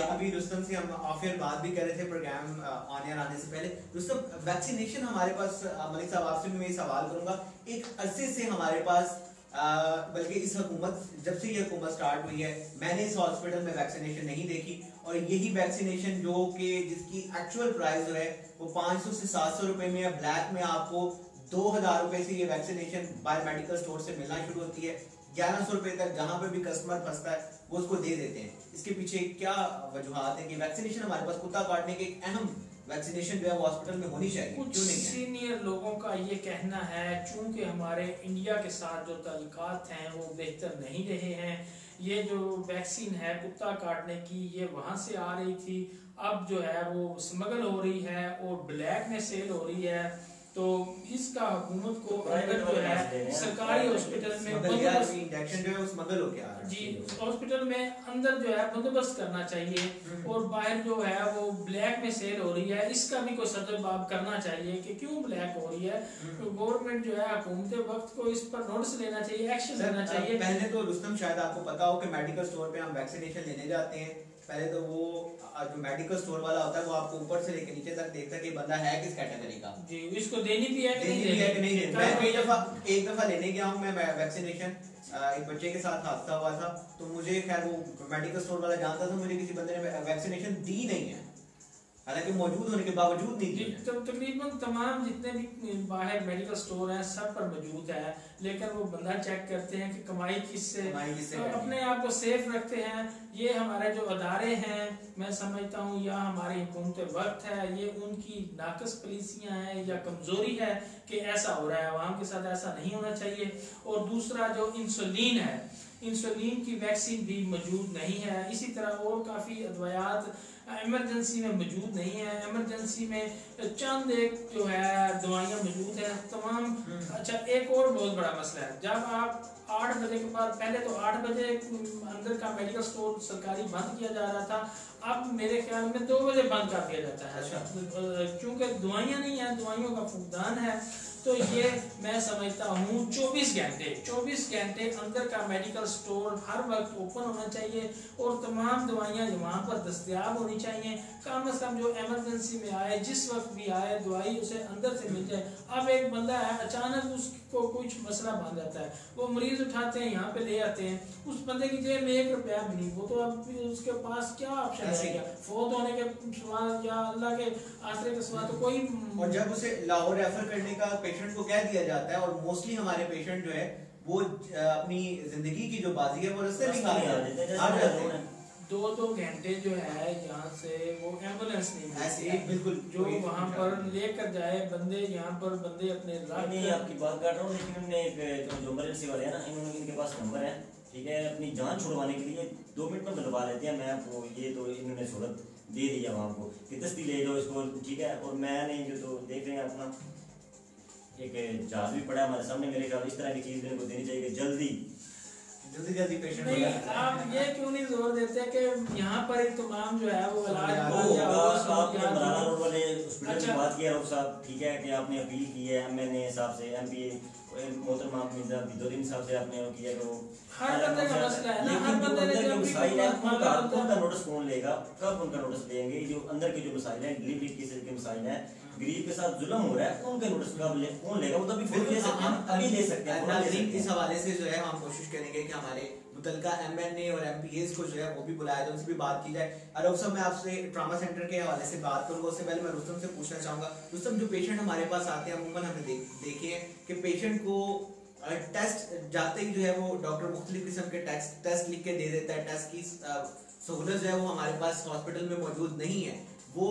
अभी रुस्तम से हम ऑफियर बात भी कर रहे थे प्रोग्राम ऑन एयर आने से पहले। रुस्तम, वैक्सीनेशन हमारे पास, मलिक साहब आपसे भी मैं ये सवाल करूंगा, एक अरसे से हमारे पास बल्कि इस हुकूमत जब से ये हुकूमत स्टार्ट हुई है मैंने इस हॉस्पिटल में वैक्सीनेशन नहीं देखी, और यही वैक्सीनेशन जो कि जिसकी एक्चुअल प्राइस जो है वो 500 से 700 रुपए में, ब्लैक में आपको 2000 रुपए से ये वैक्सीनेशन बायोमेडिकल स्टोर से मिलना शुरू होती है। 1100 रुपए तक जहां पे भी कस्टमर फंसता है वो उसको दे देते हैं। इसके पीछे क्या वजूहात है कि वैक्सीनेशन हमारे पास कुत्ता काटने के एक अहम वैक्सीनेशन जो है वो हॉस्पिटल में होनी चाहिए, कुछ क्यों नहीं है? सीनियर लोगों का ये कहना है चूंकि हमारे इंडिया के साथ जो ताल्लुकात हैं वो बेहतर नहीं रहे हैं, ये जो वैक्सीन है कुत्ता काटने की ये वहाँ से आ रही थी, अब जो है वो स्मगल हो रही है और ब्लैक में सेल हो रही है, तो इसका हुकूमत को अंदर जो है सरकारी हॉस्पिटल में इंजेक्शन जो है वो स्मगल हो गया जी हॉस्पिटल में अंदर जो है बंदोबस्त करना चाहिए, और बाहर जो है वो ब्लैक में सेल हो रही है, इसका भी कोई सदबाब करना चाहिए कि क्यों ब्लैक हो रही है। तो गवर्नमेंट जो है हुकूमत वक्त को इस पर नोटिस लेना चाहिए, एक्शन लेना चाहिए। पहले तो रुस्तम शायद आपको पता हो कि मेडिकल स्टोर पे हम वैक्सीनेशन लेने जाते हैं, पहले तो वो जो मेडिकल स्टोर वाला होता है वो आपको ऊपर से लेकर नीचे तक देखता है कि बंदा है किस कैटेगरी का, जी इसको देनी भी है कि नहीं देनी। मैं एक दफा लेने गया हूँ मैं वैक्सीनेशन, एक बच्चे के साथ हादसा हुआ था, तो मुझे खैर वो मेडिकल स्टोर वाला जानता था, मुझे किसी बंदे ने वैक्सीनेशन दी नहीं है, हालांकि मौजूद होने के बावजूद नहीं दी। तो तकरीबन तमाम जितने भी बाहर मेडिकल स्टोर हैं सब पर मौजूद है, लेकिन वो बंदा चेक करते हैं कि कमाई किससे अपने आप को सेफ रखते हैं। ये हमारे जो अदारे हैं मैं समझता हूँ या हमारी हुकूमत वक्त है ये उनकी नाकस पॉलिसियाँ हैं या कमजोरी है कि ऐसा हो रहा है, आवाम के साथ ऐसा नहीं होना चाहिए। और दूसरा जो इंसुलिन है, इंसुलिन की वैक्सीन भी मौजूद नहीं है, इसी तरह और काफ़ी अदवायात इमरजेंसी में मौजूद नहीं है, इमरजेंसी में चंद एक जो है दवाइयाँ मौजूद हैं तमाम। अच्छा एक और बहुत बड़ा मसला है, जब आप 8 बजे के बाद, पहले तो 8 बजे अंदर का मेडिकल स्टोर सरकारी बंद किया जा रहा था, अब मेरे ख्याल में 2 बजे बंद कर दिया जाता है। क्योंकि दवाइयाँ नहीं है, दवाइयों का फुकदान है, तो ये मैं समझता हूँ 24 घंटे अंदर का मेडिकल स्टोर हर वक्त ओपन होना चाहिए और तमाम दवाइयाँ वहाँ पर दस्तयाब होनी चाहिए। कम से कम जो इमरजेंसी में आए, जिस वक्त भी आए, दवाई उसे अंदर से मिल जाए। अब एक बंदा है, अचानक उसको कुछ मसला बन जाता है, वो मरीज उठाते हैं, यहाँ पे ले आते हैं, उस बंदे की जेब में 1 रुपया भी नहीं, वो तो अब उसके पास क्या ऑप्शन रहेगा? फौत होने के सवाल या अल्लाह के आखिर के सवाल तो कोई। और जब उसे लाहौर रेफर करने का पेशेंट को कह दिया जाता है, और मोस्टली हमारे पेशेंट जो है वो अपनी जिंदगी की जो बाजी है वो रस्ते निकाल 2-2 घंटे जो है यहाँ से वो एम्बुलेंस नहीं मिलती, बिल्कुल जो वहाँ पर लेकर जाए बंदे, यहाँ पर बंदे अपने नहीं आपकी बात कर रहा हूँ, लेकिन उन्होंने एक जो इमरजेंसी वाले हैं ना, इनके पास नंबर है, ठीक है, अपनी जान छुड़वाने के लिए 2 मिनट में बुलवा लेते हैं। मैं आपको ये तो इन्होंने सहूलत दे दिया वहाँ को कि दस्ती ले जाओ इसको, ठीक है। और मैंने जो तो देख रहे हैं अपना एक जहाज भी पड़ा हमारे सामने, मेरे ख्याल इस तरह की चीज़ मेरे को देनी चाहिए कि जल्दी पेशेंट नहीं। आप ये क्यों नहीं जोर देते कि यहाँ पर एक तमाम जो है वो इलाज आपने मराना रोड वाले हॉस्पिटल की बात किया डॉक्टर साहब, ठीक है, कि आपने अपील की है एमएनए साहब से, एमपीए मोहतरमा मिर्जा बिदुद्दीन साहब से आपने किया कि वो हर बंदे का मसला है ना, हर बंदे ने जब भी उनका नोटिस कौन लेगा, कब उनका नोटिस लेंगे? जो अंदर के जो मसाइल हैं, डिलीवरी केसेस के मसाइल हैं, गरीब के साथ जुल्म हो रहा है, उनके नोटिस कौन लेगा? वो तो अभी फिर ले सकते हैं, अभी ले सकते हैं। इस हवाले से जो है हम कोशिश करेंगे कि हमारे मुतलका एमएनए और एमपीएस को जो है वो भी बुलाया जाए, उनसे भी बात की जाए। और सब मैं आपसे ट्रॉमा सेंटर के हवाले से बात करूंगा, उससे पहले मैं रुस्तम से पूछना चाहूंगा, रुस्तम जो पेशेंट हमारे पास आते हैं अमूमन हमने देखे हैं कि पेशेंट को टेस्ट जाते ही जो है वो डॉक्टर मुख्तलिफ किस्म के टेस्ट लिख के दे देता है। टेस्ट की सहूलत जो है वो हमारे पास हॉस्पिटल में मौजूद नहीं है। वो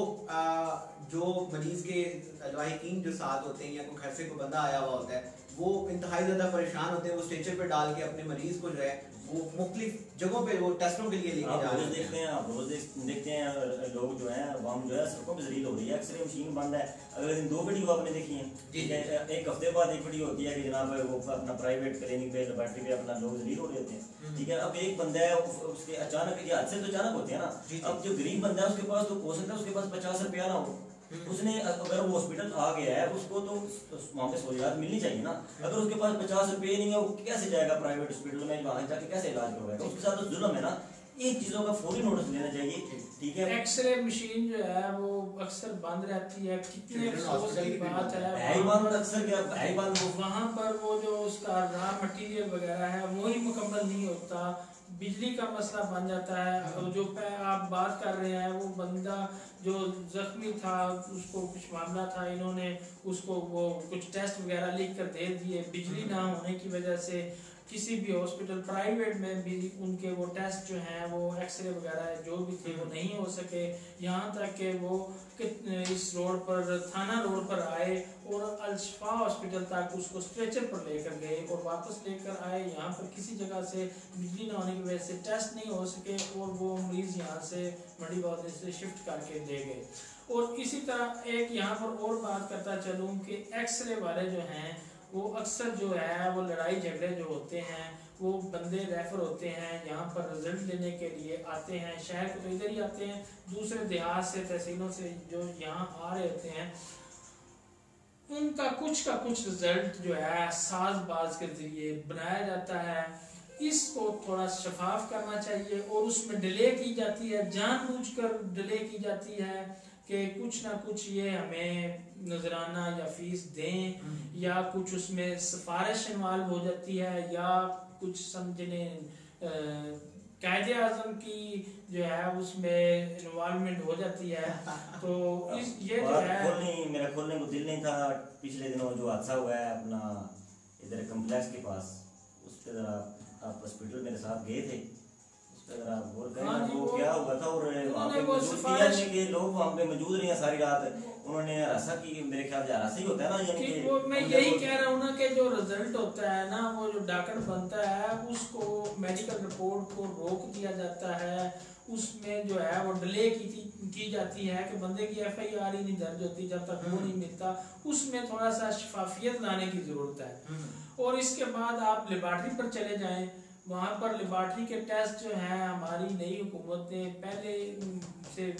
जो मरीज के लवाहिकीन जो साथ होते हैं या कोई घर से कोई बंदा आया हुआ होता है, वो इंतहाई ज़्यादा परेशान होते हैं, वो स्ट्रेचर पे डाल के अपने मरीज को जो है वो मुख्तलिफ जगहों पे वो टेस्टों के लिए लेके जा रहे देखते हैं। आप रोज देखते हैं लोग जो है आवाम जो है सड़कों पर जलील हो रही है, एक्सरे मशीन बंद है। अगले दिन 2 वीडियो आपने देखी है, ठीक है, एक हफ्ते बाद एक वीडियो होती है कि जनाब वो अपना प्राइवेट क्लिनिक पे लेबोरेटरी पे अपना लोग जलील हो रहे होते हैं, ठीक है। अब एक बंदा है, उसके अचानक ये हादसे तो अचानक होते हैं ना। अब जो गरीब बंदा है उसके पास तो हो सकता है उसके पास 50 रुपया ना हो, उसने अगर वो हॉस्पिटल आ गया है उसको तो वहाँ पे सहूलियात मिलनी चाहिए ना। अगर उसके पास 50 रुपये नहीं है, वो कैसे जाएगा प्राइवेट हॉस्पिटल में, वहाँ जाके कैसे इलाज करवाएगा? उसके साथ तो जुल्म है ना। इन चीजों का फौरी नोटिस लेना चाहिए, ठीक है। एक्सरे मशीन जो है वो अक्सर बंद रहती है, कितने अफसोस की बात है अक्सर क्या वहाँ पर वो जो उसका रॉ मटेरियल वगैरह है वो ही मुकम्मल नहीं होता, बिजली का मसला बन जाता है। और जो आप बात कर रहे हैं वो बंदा जो जख्मी था उसको कुछ मामला था, इन्होंने उसको वो कुछ टेस्ट वगैरह लिख कर दे दिए, बिजली ना होने की वजह से किसी भी हॉस्पिटल प्राइवेट में भी उनके वो टेस्ट जो हैं वो एक्सरे वगैरह जो भी थे वो नहीं हो सके। यहाँ तक कि वो इस रोड पर थाना रोड पर आए और अल-शिफा हॉस्पिटल तक उसको स्ट्रेचर पर लेकर गए और वापस लेकर आए। यहाँ पर किसी जगह से बिजली ना होने की वजह से टेस्ट नहीं हो सके और वो मरीज़ यहाँ से मंडी बाजार से शिफ्ट करके ले गए। और इसी तरह एक यहाँ पर और बात करता चलूँ कि एक्सरे वाले जो हैं वो अक्सर जो है वो लड़ाई झगड़े जो होते हैं वो बंदे रेफर होते हैं यहाँ पर रिजल्ट लेने के लिए आते हैं, शहर के तो इधर ही आते हैं, दूसरे देहात से तहसीलों से जो यहाँ आ रहे होते हैं उनका कुछ रिजल्ट जो है साजबाज के जरिए बनाया जाता है। इसको थोड़ा शफाफ करना चाहिए और उसमें डिले की जाती है, जानबूझकर डिले की जाती है कि कुछ ना कुछ ये हमें नजराना या फीस दें या कुछ उसमें सिफारिश इन्वॉल्व हो जाती है या कुछ समझने कायदे आज़म की जो है उसमें इन्वॉल्वमेंट हो जाती है। तो इस ये जो है मेरा खोलने को दिल नहीं था। पिछले दिनों जो हादसा हुआ है अपना इधर कम्प्लेक्स के पास, उस पर जरा आप हॉस्पिटल मेरे साथ गए थे, वो क्या हुआ था? और के लोग वहाँ पे मौजूद रहे सारी रात, उन्होंने ऐसा कि मेरे ख्याल से ऐसा ही होता है ना। वो मैं यही कह रहा हूँ ना कि जो रिजल्ट होता है ना वो जो डॉक्टर बनता है उसको मेडिकल रिपोर्ट को रोक दिया जाता है, उसमें जो है वो डिले की जाती है कि बंदे की FIR ही नहीं दर्ज होती जब तक वो नहीं मिलता। उसमें थोड़ा सा शफाफियत लाने की जरूरत है। और इसके बाद आप लेबॉर्ट्री पर चले जाएं, वहाँ पर लेबॉर्ट्री के टेस्ट जो हैं हमारी नई हुकूमत ने पहले से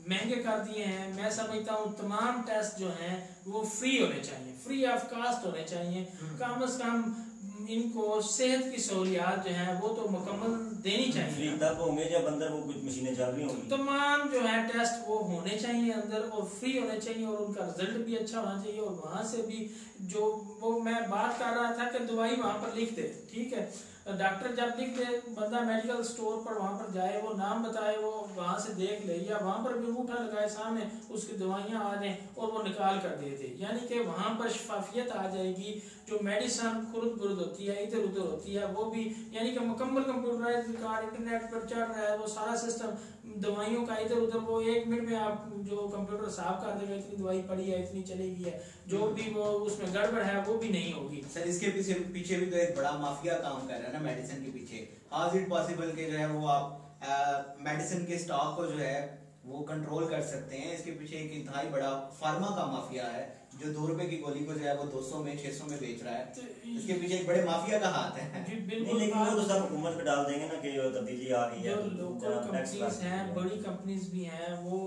महंगे कर दिए हैं। मैं समझता हूँ तमाम टेस्ट जो हैं वो फ्री होने चाहिए, फ्री ऑफ कास्ट होने चाहिए। कम से कम इनको सेहत की सहूलियात जो है वो तो मुकम्मल देनी चाहिए। फ्री तब होंगे जब अंदर वो कुछ मशीनें चल रही होंगी। तमाम जो है टेस्ट वो होने चाहिए अंदर और फ्री होने चाहिए और उनका रिजल्ट भी अच्छा होना चाहिए। और वहाँ से भी जो वो मैं बात कर रहा था कि दवाई वहाँ पर लिख दे, ठीक है, डॉक्टर जब लिख दे, बंदा मेडिकल स्टोर पर वहाँ पर जाए, वो नाम बताए, वो वहाँ से देख ले, या वहाँ पर भी अंगूठा लगाए सामने, उसकी दवाइयाँ आ जाएं और वो निकाल कर दे दे, यानी कि वहाँ पर शफाफियत आ जाएगी। जो मेडिसन खुरुद बुरुद होती है, इधर उधर होती है, वो भी यानी कि मुकम्मल कंप्यूटराइज कार्ड इंटरनेट पर चल रहा है, वो सारा सिस्टम दवाइयों का इधर उधर, वो 1 मिनट में आप जो कंप्यूटर साफ कर देगा, इतनी दवाई पड़ी है, इतनी चलेगी है, जो भी वो उसमें गड़बड़ है वो भी नहीं होगी। सर इसके पीछे भी तो एक बड़ा माफिया काम कर रहा है ना मेडिसिन के पीछे। हाउ इज इट पॉसिबल कि जो है वो आप मेडिसिन के स्टॉक को जो है वो कंट्रोल कर सकते हैं? इसके पीछे एक इंतहाई बड़ा फार्मा का माफिया है जो 2 रुपए की गोली को जो है वो 200 में 600 में बेच रहा है। तो इसके पीछे एक बड़े माफिया का हाथ है। जी नहीं, बिल्कुल। लेकिन वो तो सब हुकूमत पे डाल देंगे ना कि तब्दीली आ रही है। जो लोकल कंपनीज हैं, बड़ी कंपनीज भी हैं, वो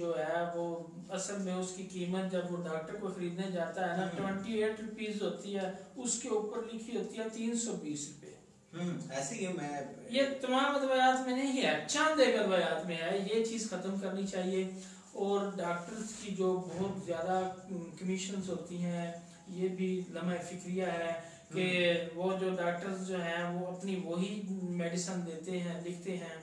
जो है वो असल में उसकी कीमत जब वो डॉक्टर को खरीदने जाता है ना 28 रुपीज होती है, उसके ऊपर लिखी होती है 320 रुपए। ऐसे ही मैं ये तमाम अद्वयात में नहीं है, चंद एक अद्वयात में है। ये चीज खत्म करनी चाहिए। और डॉक्टर्स की जो बहुत ज्यादा कमीशंस होती हैं, ये भी लम्हा फिक्रिया है कि वो जो डॉक्टर्स जो हैं वो अपनी वही मेडिसिन देते हैं, लिखते हैं।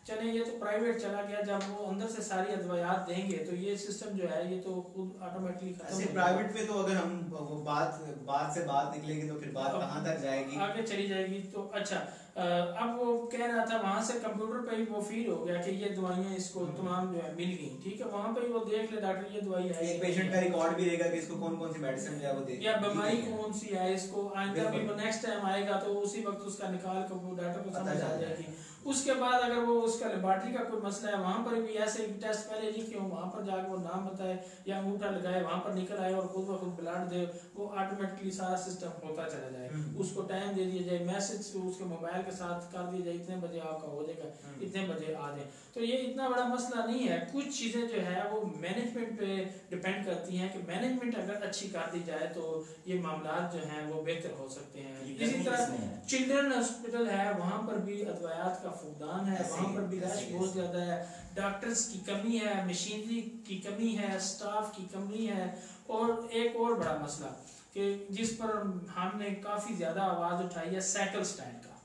चले ये तो प्राइवेट चला गया, जब वो अंदर से सारी अद्वयात देंगे तो ये सिस्टम जो है ये तो खुद ऑटोमेटिकली खत्म हो जाएगा। प्राइवेट पे तो अगर हम वो बात से बात निकलेगी तो फिर बात कहाँ तक जाएगी, आगे चली जाएगी। तो अच्छा, अब वो कह रहा था वहां से कंप्यूटर पे ही वो फीड हो गया कि ये दवाइयां इसको तमाम जो है मिल गई, ठीक है, वहां पे ही वो देख ले डॉक्टर ये दवाई है, एक पेशेंट का रिकॉर्ड भी देगा कि इसको कौन कौन सी मेडिसिन जो है वो दे, या बीमारी कौन सी है, इसको आइंदा भी नेक्स्ट टाइम आएगा तो उसी वक्त उसका निकाल कर वो डॉक्टर को समझ आ जाएगी। उसके बाद अगर वो उसका लेबोरेटरी का कोई मसला है, वहां पर भी ऐसे टेस्ट पहले लिखे हो, वहां पर जाकर वो नाम बताए या अंगूठा लगाए, वहां पर निकल आए और खुद ब खुद ब्लड दे, वो ऑटोमेटिकली सारा सिस्टम होता चला जाए। उसको टाइम दे दिया जाए, मैसेज उसके मोबाइल के साथ कर दिया जाए, इतने बजे आपका हो जाएगा, इतने बजे आ जाए। तो ये इतना बड़ा मसला नहीं है। कुछ चीजें जो है वो मैनेजमेंट पे डिपेंड करती हैं कि मैनेजमेंट अगर अच्छी कर दी जाए तो ये मामला जो हैं वो बेहतर हो सकते हैं। इसी तरह चिल्ड्रन हॉस्पिटल है, वहाँ पर भी अद्वयात का फुकदान है, वहाँ पर भी रश बहुत ज्यादा है, डॉक्टर्स की कमी है, मशीनरी की कमी है, स्टाफ की कमी है। और एक और बड़ा मसला कि जिस पर हमने काफी ज्यादा आवाज उठाई है, साइकिल स्टैंड का,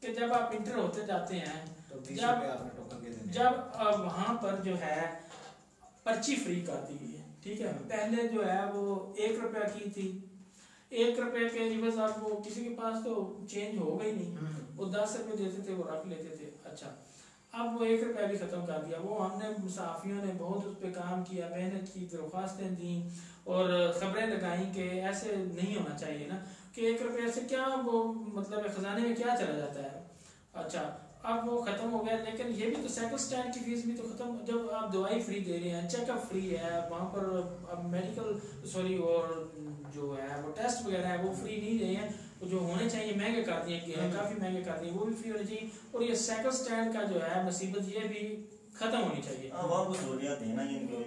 कि जब आप इंटर होते जाते हैं तो जब वहाँ पर जो है पर्ची फ्री कर दी गई है, ठीक है, पहले जो है वो 1 रुपया की थी, 1 रुपए के एवज आप वो किसी के पास तो चेंज हो गई नहीं, वो 10 रुपए देते थे, वो रख लेते थे। अच्छा, अब वो 1 रुपया भी खत्म कर दिया। वो हमने मुसाफियों ने बहुत उस पर काम किया, मेहनत की, दरख्वास्तें दी और खबरें लगाई कि ऐसे नहीं होना चाहिए ना, कि 1 रुपये से क्या वो मतलब खजाने में क्या चला जाता है। अच्छा, अब वो खत्म हो गया। लेकिन ये भी तो साइकिल स्टैंड की फीस भी तो खत्म, जब आप दवाई फ्री दे रहे हैं, चेकअप फ्री है, वहाँ पर अब मेडिकल और जो है वो टेस्ट वगैरह है वो फ्री नहीं रहे हैं, जो होने चाहिए महंगे कर दिए गए, काफी महंगे कर दिए, वो भी फ्री होने चाहिए। और ये साइकिल स्टैंड का जो है मुसीबत ये भी खत्म होनी चाहिए।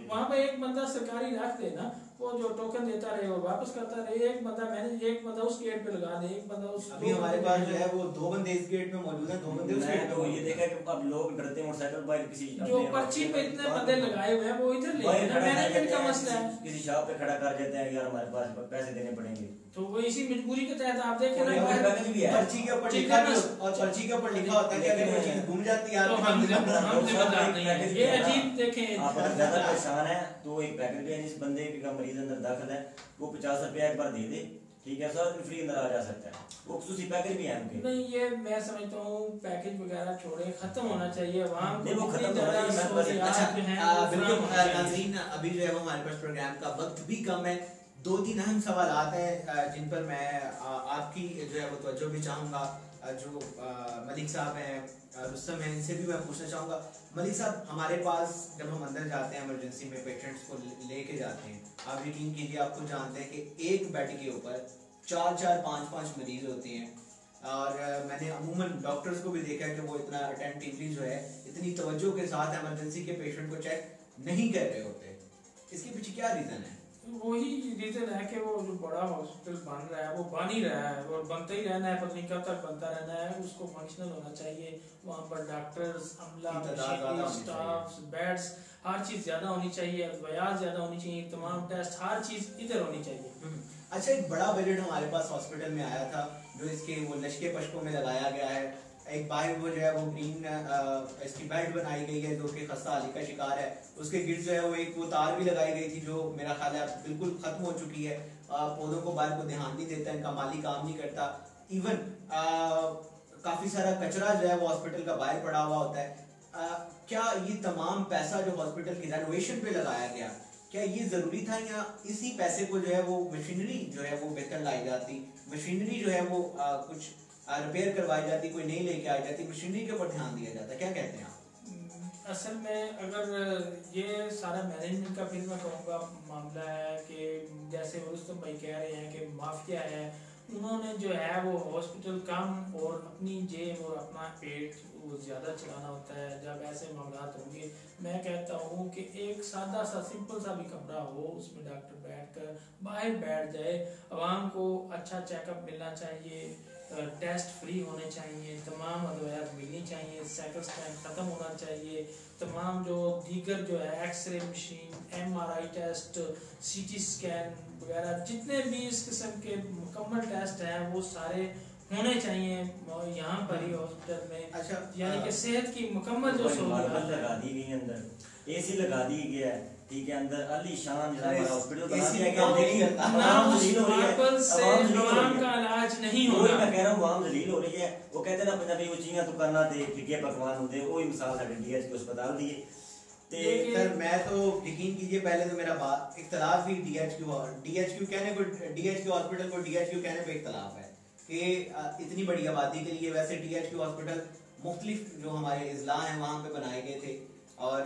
वहाँ पे एक बंदा सरकारी रख दे ना, वो जो टोकन देता रहे और वापस करता रहे, एक बंदा उस गेट पे लगा दे, एक बंदा उस। अभी हमारे पास जो है वो 2 बंदे इस गेट में मौजूद हैं, 2 बंदे उस गेट पे। ये देखा कि अब लोग डरते हैं मोटरसाइकिल बाइक किसी जो पर्ची पे इतने बंदे लगाए हुए हैं वो इधर ले ना, मैनेजमेंट का मसला है। किसी शॉप पे खड़ा कर देते हैं, यार हमारे पास पैसे देने पड़ेंगे, तो वो इसी मजबूरी के तहत आप देखें ना, पर्ची के ऊपर लिखा भी और पर्ची के ऊपर लिखा होता है कि अगर कोई चीज घूम जाती है तो हम जिम्मेदार नहीं है। ये अजीब देखें, आप अगर ज्यादा परेशान है तो एक पैकेट भी है, जिस बंदे का मरीज अंदर दाखिल है वो 50 रुपया एक बार दे दे, ठीक है, 100 फ्री अंदर आ जा सकता है। वो खुसूसी पैकेज भी है उनके। नहीं, ये मैं समझता हूँ पैकेज वगैरह छोड़े, खत्म होना चाहिए वहाँ। वो खत्म होना चाहिए। बिल्कुल नाज़रीन, अभी जो है वो हमारे पास प्रोग्राम का वक्त भी कम है। 2-3 अहम सवाल आते हैं जिन पर मैं आपकी जो है वो तवज्जो भी चाहूँगा। जो मलिक साहब हैं, रुस्तम हैं, इनसे भी मैं पूछना चाहूँगा। मलिक साहब, हमारे पास जब हम अंदर जाते हैं इमरजेंसी में, पेशेंट्स को लेके जाते हैं, आप यकीन कीजिए, आपको जानते हैं कि एक बेड के ऊपर 4-4, 5-5 मरीज होते हैं। और मैंने अमूमन डॉक्टर्स को भी देखा है कि वो इतना अटेंटिवली जो है, इतनी तवज्जो के साथ इमरजेंसी के पेशेंट को चेक नहीं कर रहे होते। इसके पीछे क्या रीज़न है? वही रीजन है कि वो जो बड़ा हॉस्पिटल बन रहा है वो बन ही रहा है और बनता ही रहना है, पता नहीं कब तक बनता रहना है। उसको फंक्शनल होना चाहिए, वहाँ पर डॉक्टर्स, अमला, स्टाफ, बेड्स, हर चीज़ ज़्यादा होनी चाहिए, अद्वियात ज़्यादा होनी चाहिए, तमाम टेस्ट, हर चीज़ इधर होनी चाहिए। अच्छा, एक बड़ा बजट हमारे पास हॉस्पिटल में आया था जो इसके वो लश्के पश्कों में लगाया गया है। एक बाहर वो जो है वो ग्रीन इसकी बेल्ट बनाई गई है जो कि खस्ता हाली का शिकार है, उसके गिर्द जो है वो एक वो तार भी लगाई गई थी जो मेरा ख्याल है बिल्कुल खत्म हो चुकी है। पौधों को बाहर को ध्यान नहीं देता, इनका माली काम नहीं करता। इवन काफी सारा कचरा जो है वो हॉस्पिटल का बाहर पड़ा हुआ होता है। क्या ये तमाम पैसा जो हॉस्पिटल की रेनोवेशन पे लगाया गया, क्या ये जरूरी था, या इसी पैसे को जो है वो मशीनरी जो है वो बेहतर लाई जाती, मशीनरी जो है वो कुछ रिपेयर करवाई जाती, कोई नई लेके आई जाती, मशीनरी के ऊपर ध्यान दिया जाता? क्या कहते हैं आप? असल में अगर ये सारा मैनेजमेंट का फिर मैं कहूँगा मामला है कि जैसे रुस्तम भाई कह रहे हैं कि माफिया है, उन्होंने जो है वो हॉस्पिटल कम और अपनी जेब और अपना पेट वो ज़्यादा चलाना होता है। जब ऐसे मामला होंगे, मैं कहता हूँ कि एक सादा सा सिंपल सा भी कमरा हो, उसमें डॉक्टर बैठकर बाहर बैठ जाए, आवाम को अच्छा चेकअप मिलना चाहिए, टेस्ट फ्री होने चाहिए, तमाम अद्वियात मिलनी चाहिए, साइकिल स्टैंड ख़त्म होना चाहिए, तमाम जो दीगर जो है X-ray machine, MRI test, CT scan वगैरह जितने भी इस किस्म के मुकम्मल टेस्ट हैं वो सारे होने चाहिए यहाँ पर ही हॉस्पिटल में। अच्छा, यानी कि सेहत की मुकम्मल जो सहूलियत लगा दी गई, अंदर AC लगा दी गया है, ठीक है, अंदर आलीशान हॉस्पिटल बना दिया गया, लेकिन आवाम जलील हो रही है, आवाम का इलाज नहीं हो रहा। मैं कह रहा हूँ आवाम जलील हो रही है। वो कहते हैं ना पंजाबी उचियां तो करना दे फिके पकवान होते, वही मिसाल साडे DH के अस्पताल दी है। सर मैं तो यकीन कीजिए, पहले तो मेरा बात इख्तलाफ ही DHQ कहने को, DHQ हॉस्पिटल को DHQ कहने पे इख्तलाफ है कि इतनी बड़ी आबादी के लिए। वैसे DHQ हॉस्पिटल मुख्तलिफ जो हमारे इजला हैं वहाँ पे बनाए गए थे, और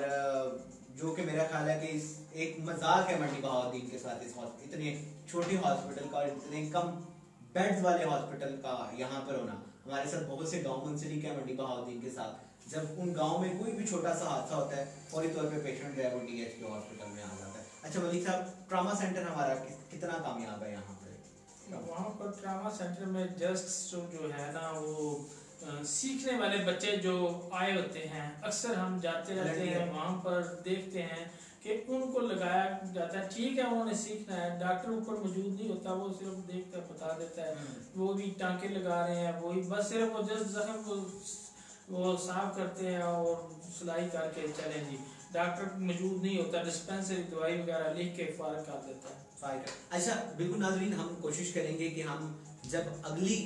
जो कि मेरा ख्याल है कि इस एक मजाक है मंडी बहाउद्दीन के साथ इस इतने छोटे हॉस्पिटल का और इतने कम बेड्स वाले हॉस्पिटल का यहाँ पर होना। हमारे साथ बहुत से गाँव मुंसलिक है मंडी बहाउद्दीन के साथ, जब उन गांव में कोई भी छोटा सा हादसा होता है फौरी तौर पे पेशेंट जो है वो DHQ हॉस्पिटल में आ जाता है। अच्छा मलिक साहब, ट्रामा सेंटर हमारा कितना कामयाब है यहाँ पे? वहाँ पर ट्रामा सेंटर में जस्ट जो है ना वो सीखने वाले बच्चे जो आए होते हैं, अक्सर हम जाते रहते हैं वहाँ पर देखते हैं कि उनको लगाया जाता है। ठीक है, उन्होंने सीखना है, डॉक्टर ऊपर मौजूद नहीं होता, वो सिर्फ देखता बता देता है, वो भी टांके लगा रहे हैं, वही बस सिर्फ वो जस्ट जख्म को वो साफ करते हैं और सिलाई करके चले जी, डॉक्टर मौजूद नहीं होता, डिस्पेंसरी दवाई वगैरह लिख के फारग कर देता है। अच्छा बिल्कुल नाज़रीन, हम कोशिश करेंगे कि हम जब अगली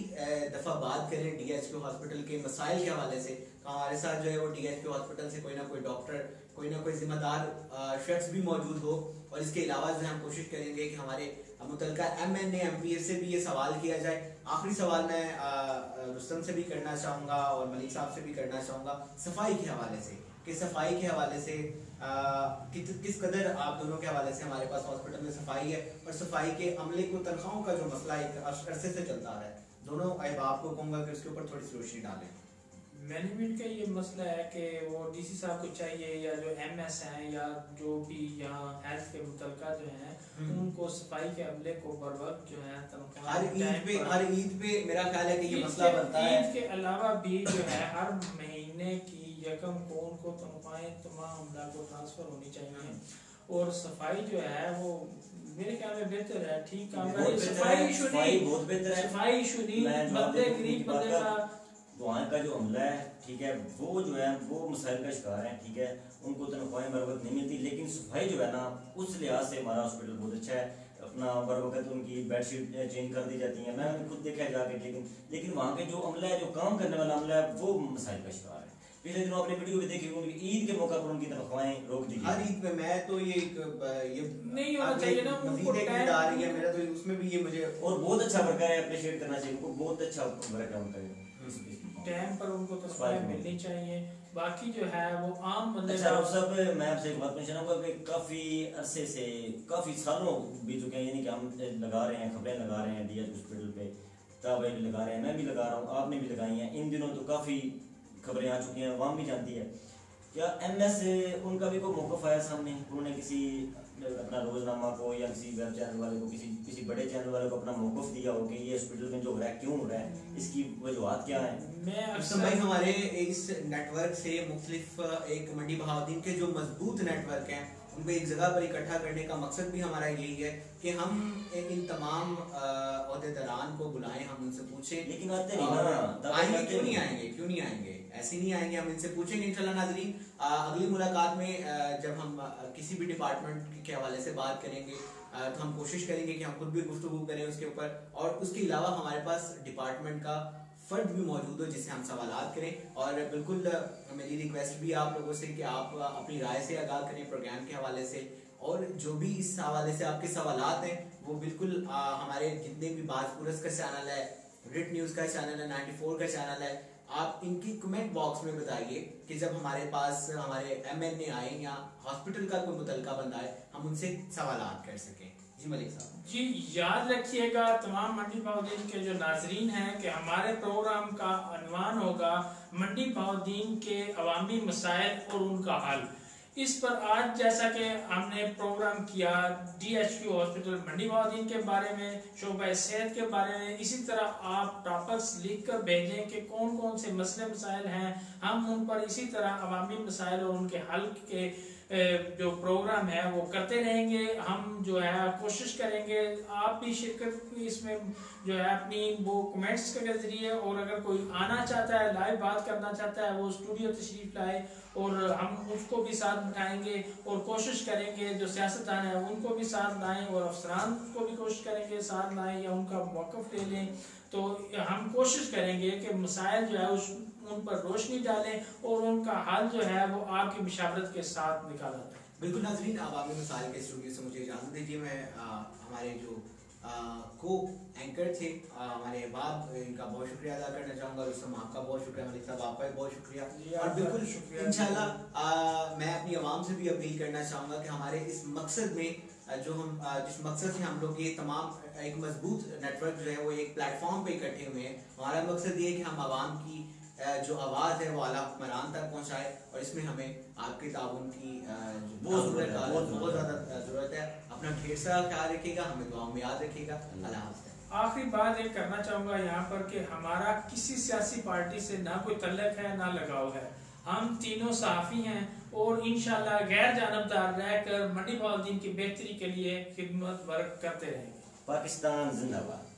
दफ़ा बात करें DHQ हॉस्पिटल के मसाइल के हवाले से, तो हमारे साथ जो है वो DHQ हॉस्पिटल से कोई ना कोई डॉक्टर, कोई ना कोई जिम्मेदार शख्स भी मौजूद हो। और इसके अलावा जो है हम कोशिश करेंगे कि हमारे मुतल्लिका MNA MPS से भी ये सवाल किया जाए। आखिरी सवाल मैं रुस्तम से भी करना चाहूँगा और मलिक साहब से भी करना चाहूँगा सफाई के हवाले से, कि सफाई के हवाले से किस कदर आप दोनों के हवाले से हमारे पास हॉस्पिटल में सफाई है, और सफाई के अमले को तनख्वाहों का जो मसला एक अरसे से चलता आ रहा है, दोनों अहबाब को कहूँगा कि उसके ऊपर थोड़ी सी रोशनी डालें। मैनेजमेंट का ये मसला है कि वो DC साहब को चाहिए, या जो MS हैं या जो भी यहाँ हेल्थ के मुतल्लिका जो हैं उनको सफाई के अमले को बर वक्त जो है हर ईद पे मेरा ख्याल है कि ये मसला बनता है। ईद के अलावा भी जो है हर महीने की यकम को उनको तनख्वाहें तमाम अमला को ट्रांसफर होनी चाहिए, और सफाई जो है वो मेरे ख्याल में बेहतर है, ठीक काम है। सफाई इशू नहीं, बंदे गरीब बंदे का वहाँ का जो अमला है, ठीक है, वो जो है वो मसाइल का शिकार है, ठीक है, उनको तनख्वाहें बर वक्त नहीं मिलती, लेकिन सफाई जो है ना उस लिहाज से हमारा हॉस्पिटल बहुत अच्छा है। अपना बर वक्त उनकी बेडशीट चेंज कर दी जाती है, मैंने खुद देखा है जाके, लेकिन वहाँ के जो अमला है, जो काम करने वाला अमला है, वो मसाइल का शिकार है। पिछले दिनों आपने वीडियो भी देखी, उनकी ईद के मौका पर उनकी तनख्वाहें रोक दी। हर ईद में मैं तो ये नहीं होना चाहिए ना, उनको टाइम आ रही है मेरा, तो उसमें भी ये मुझे और बहुत अच्छा वर्क है, अप्रिशिएट करना चाहिए उनको, बहुत अच्छा वर्क है उनका, टाइम पर उनको तनख्वाहें मिलनी चाहिए। बाकी जो है वो आम बंदे अच्छा सब मैं आपसे एक बात पूछना चाहूँगा कि काफ़ी अरसे से, काफ़ी सालों बीत चुके हैं, यानी कि हम लगा रहे हैं, खबरें लगा रहे हैं DH हॉस्पिटल पे, ताबे भी लगा रहे हैं, मैं भी लगा रहा हूँ, आपने भी लगाई हैं। इन दिनों तो काफ़ी खबरें आ चुकी हैं, अवाम भी जानती है। क्या MS उनका भी कोई मौक़िफ़ आया सामने? उन्होंने किसी अपना रोज़नामा को या किसी वेब चैनल वाले को, किसी बड़े चैनल वाले को अपना मौक़िफ़ दिया हो कि ये हॉस्पिटल में जो हो रहा है क्यों हो रहा है, इसकी वजूहत क्या है? मैं भाई हमारे इस नेटवर्क से मुख्तलिफ एक मंडी बहाउद्दीन के जो मजबूत नेटवर्क हैं उनको एक जगह पर इकट्ठा करने का मकसद भी हमारा यही है कि हम इन तमाम अहदेदारान को बुलाएं, हम उनसे पूछें। लेकिन आते नहीं ना, आएंगे क्यों नहीं आएंगे, क्यों नहीं आएंगे, ऐसे नहीं आएंगे, हम इनसे पूछेंगे इंशाल्लाह। नाज़रीन, अगली मुलाकात में जब हम किसी भी डिपार्टमेंट के हवाले से बात करेंगे तो हम कोशिश करेंगे कि हम खुद भी गुफ्तगू करें उसके ऊपर, और उसके अलावा हमारे पास डिपार्टमेंट का फर्द भी मौजूद हो जिससे हम सवालात करें। और बिल्कुल मेरी रिक्वेस्ट भी आप लोगों से कि आप अपनी राय से आगाह करें प्रोग्राम के हवाले से, और जो भी इस हवाले से आपके सवालात हैं वो बिल्कुल हमारे जितने भी बाज़पुरस का चैनल है, रिट न्यूज़ का चैनल है, 94 का चैनल है, आप इनकी कमेंट बॉक्स में बताइए कि जब हमारे पास हमारे MNA आए या हॉस्पिटल का कोई मुतलका बंदा है, हम उनसे सवालात कर सकें। जी मलिक साहब। जी याद रखिएगा तमाम मंडी बहाउद्दीन के जो नाजरीन हैं कि हमारे प्रोग्राम का अनवान होगा मंडी बहाउद्दीन के अवामी मसाइल और उनका हल। इस पर आज जैसा कि हमने प्रोग्राम किया DHQ हॉस्पिटल मंडी बहाउद्दीन के बारे में, शोबा सेहत के बारे में, इसी तरह आप टॉपिक्स लिख कर भेजें कि कौन कौन से मसले मसाइल हैं, हम उन पर इसी तरह अवामी मसाइल और उनके हल के जो प्रोग्राम है वो करते रहेंगे। हम जो है कोशिश करेंगे आप भी शिरकत इसमें जो है अपनी वो कमेंट्स के जरिए, और अगर कोई आना चाहता है, लाइव बात करना चाहता है, वो स्टूडियो तशरीफ लाए और हम उसको भी साथ बिठाएंगे और कोशिश करेंगे जो सियासतदान है उनको भी साथ लाएं और अफसरान को भी कोशिश करेंगे साथ लाएं या उनका मौक़िफ़ ले लें। तो हम कोशिश करेंगे कि मसाइल जो है उन पर रोशनी डालें और उनका हल जो है वो आपकी मशावरत के साथ निकाला जाए। बिल्कुल नाज़रीन, अवामी मसाइल के स्टूडियो से मुझे इजाज़त दीजिए। मैं हमारे जो को एंकर थे हमारे अहबाब, इनका बहुत शुक्रिया अदा करना चाहूँगा। रुस्तम आपका बहुत शुक्रिया, मलिक साहब आपका भी बहुत शुक्रिया। और बिल्कुल इंशाल्लाह मैं अपनी आवाम से भी अपील करना चाहूँगा कि हमारे इस मकसद में जो हम जिस मकसद से हम लोग ये तमाम एक मजबूत नेटवर्क जो है वो एक प्लेटफॉर्म पे इकट्ठे हुए हैं, हमारा मकसद ये है कि हम आवाम की जो आवाज़ है वो आला हुक्मरान तक पहुँचाए, और इसमें हमें आपके ताउन की बहुत ज़्यादा ज़रूरत है। अपना ढेर सारा ख्याल रखिएगा, हमें दुआ में याद रखिएगा। अल्लाह हाफ़िज़। आखिरी बात एक करना चाहूँगा यहाँ पर कि हमारा किसी सियासी पार्टी से ना कोई तल्लक है ना लगाव है, हम तीनों सहाफ़ी हैं और इंशाल्लाह गैर जानबदार रहकर मंडी बहाउद्दीन की बेहतरी के लिए खिदमत वर्क करते रहेंगे। पाकिस्तान जिंदाबाद।